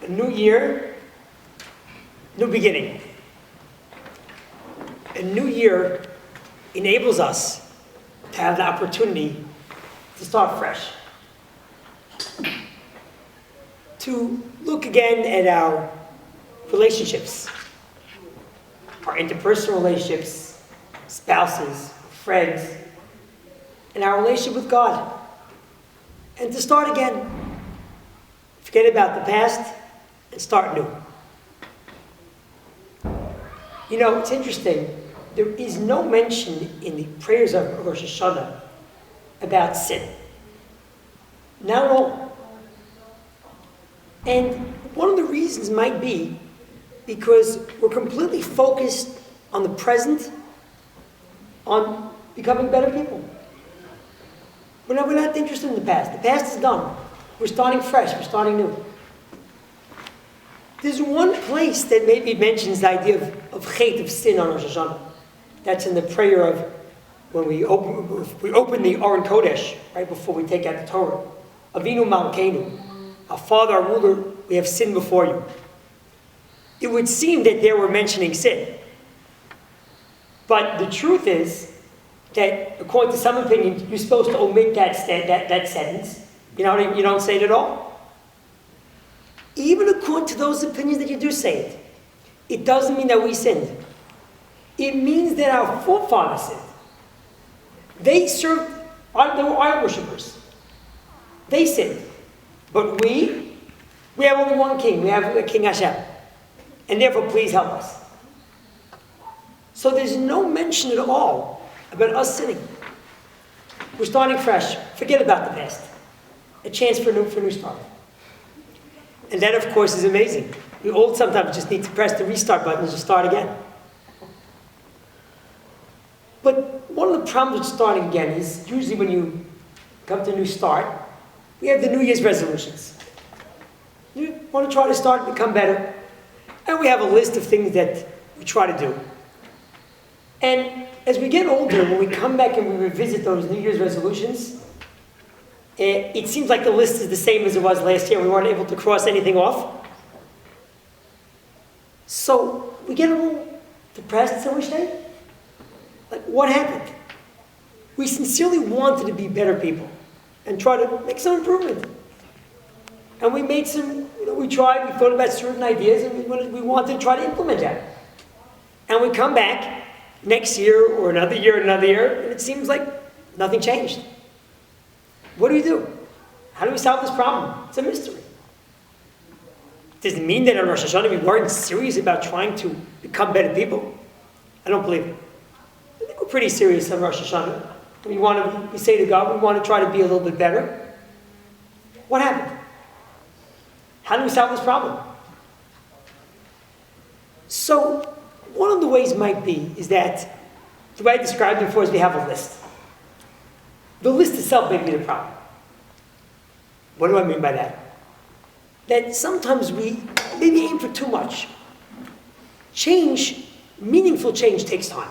A new year, new beginning. A new year enables us to have the opportunity to start fresh. To look again at our relationships, our interpersonal relationships, spouses, friends, and our relationship with God. And to start again. Forget about the past and start new. You know, it's interesting. There is no mention in the prayers of Rosh Hashanah about sin. Not at all. And one of the reasons might be because we're completely focused on the present, on becoming better people. We're not interested in the past. The past is done. We're starting fresh. We're starting new. There's one place that maybe mentions the idea of chet, of sin on Rosh Hashanah. That's in the prayer of when we open the Aron Kodesh, right before we take out the Torah. Avinu Malkeinu, our Father, our ruler, we have sinned before you. It would seem that there we're mentioning sin. But the truth is that, according to some opinions, you're supposed to omit that sentence. You don't say it at all. Even according to those opinions that you do say it, it doesn't mean that we sinned. It means that our forefathers sinned. They were idol worshippers. They sinned. But we have only one king. We have King Hashem. And therefore, please help us. So there's no mention at all about us sinning. We're starting fresh. Forget about the past. A chance for a new start. And that, of course, is amazing. We all sometimes just need to press the restart button and just start again. But one of the problems with starting again is usually when you come to a new start, we have the New Year's resolutions. You want to try to start and become better. And we have a list of things that we try to do. And as we get older, when we come back and we revisit those New Year's resolutions, it seems like the list is the same as it was last year. We weren't able to cross anything off. So we get a little depressed, shall we say? Like, what happened? We sincerely wanted to be better people and try to make some improvement. And we made some, we tried, we thought about certain ideas, and we wanted to try to implement that. And we come back next year or another year, and it seems like nothing changed. What do we do? How do we solve this problem? It's a mystery. Does it mean that on Rosh Hashanah we weren't serious about trying to become better people? I don't believe it. I think we're pretty serious on Rosh Hashanah. We say to God, we want to try to be a little bit better. What happened? How do we solve this problem? So, one of the ways might be is that, the way I described it before is we have a list. The list itself may be the problem. What do I mean by that? That sometimes we maybe aim for too much. Change, meaningful change takes time.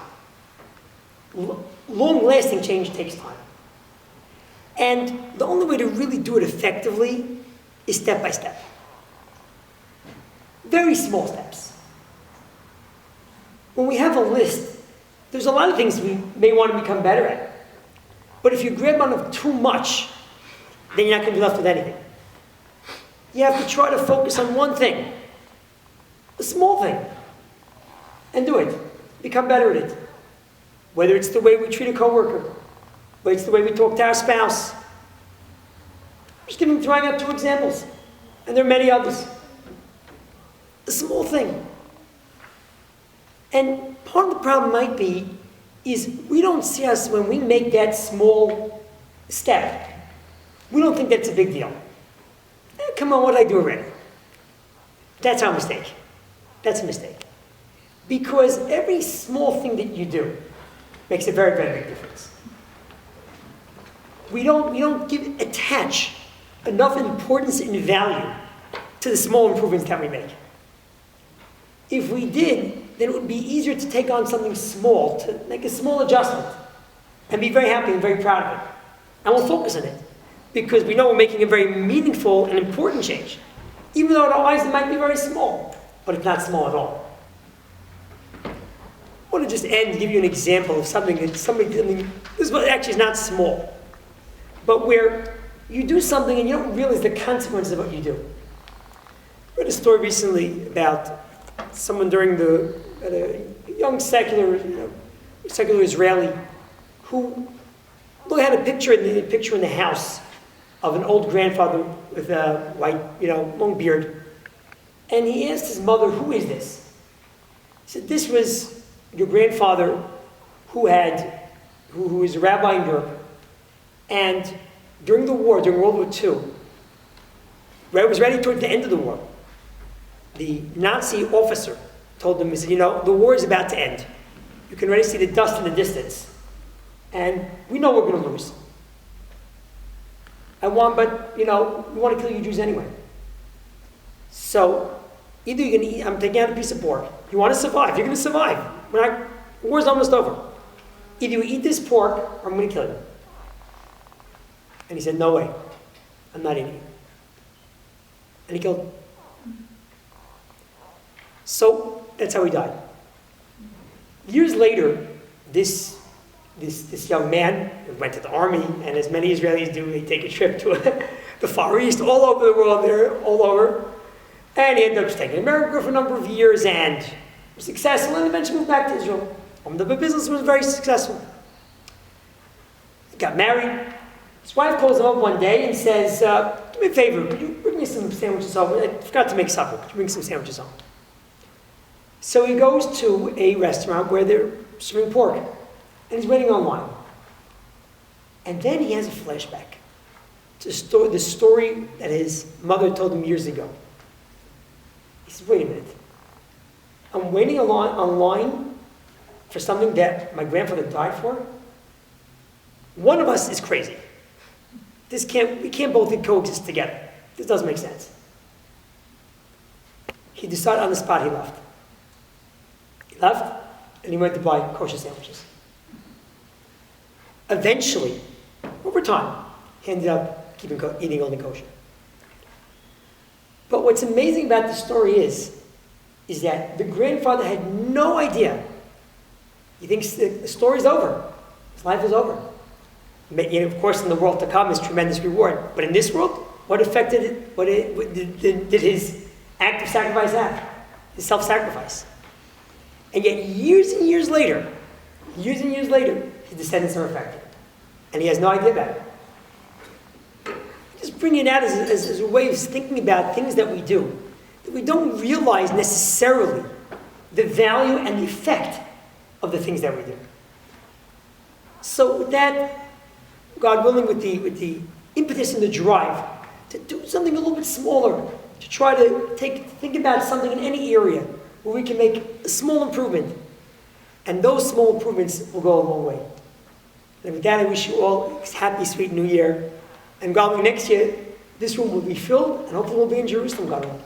Long-lasting change takes time. And the only way to really do it effectively is step by step. Very small steps. When we have a list, there's a lot of things we may want to become better at. But if you grab on too much, then you're not going to be left with anything. You have to try to focus on one thing, a small thing, and do it. Become better at it. Whether it's the way we treat a coworker, whether it's the way we talk to our spouse. I'm just throwing out 2 examples, and there are many others. A small thing. And part of the problem might be is we don't see us when we make that small step. We don't think that's a big deal. Come on, what did I do already? That's our mistake. That's a mistake. Because every small thing that you do makes a very, very big difference. We don't attach enough importance and value to the small improvements that we make. If we did, then it would be easier to take on something small, to make a small adjustment, and be very happy and very proud of it. And we'll focus on it, because we know we're making a very meaningful and important change. Even though in our eyes it might be very small, but it's not small at all. I want to just end and give you an example of something that this actually is not small, but where you do something and you don't realize the consequences of what you do. I read a story recently about someone a young secular Israeli who had a picture in the house of an old grandfather with a white, long beard. And he asked his mother, "Who is this?" He said, "This was your grandfather who was a rabbi in Europe. And during the war, during World War II, it was ready toward the end of the war. The Nazi officer told them, he said, the war is about to end. You can already see the dust in the distance. And we know we're going to lose. We want to kill you Jews anyway. So, either you're going to eat, I'm taking out a piece of pork. You want to survive, you're going to survive. The war's almost over. Either you eat this pork, or I'm going to kill you." And he said, "No way. I'm not eating it." And he killed him. So, that's how he died. Years later, this young man went to the army, and as many Israelis do, they take a trip to the Far East, all over the world, they're all over. And he ended up staying in America for a number of years and was successful, and eventually moved back to Israel. Opened up a business, was very successful. He got married. His wife calls him up one day and says, "Do me a favor, could you bring me some sandwiches home? I forgot to make supper. Could you bring some sandwiches home?" So he goes to a restaurant where they're serving pork, and he's waiting online. And then he has a flashback to the story that his mother told him years ago. He says, "Wait a minute. I'm waiting online for something that my grandfather died for? One of us is crazy. We can't both coexist together. This doesn't make sense." He decided on the spot, he left. He left, and he went to buy kosher sandwiches. Eventually, over time, he ended up eating only kosher. But what's amazing about the story is that the grandfather had no idea. He thinks the story's over. His life is over. Of course, in the world to come is tremendous reward. But in this world, what affected it? What did his act of sacrifice have? His self-sacrifice. And yet, years and years later, his descendants are affected. And he has no idea about it. Just bring it out as a way of thinking about things that we do, that we don't realize necessarily the value and the effect of the things that we do. So with that, God willing, with the impetus and the drive to do something a little bit smaller, to try to think about something in any area where we can make a small improvement, and those small improvements will go a long way. And with that, I wish you all a happy, sweet New Year. And God willing, next year, this room will be filled, and hopefully we'll be in Jerusalem, God willing.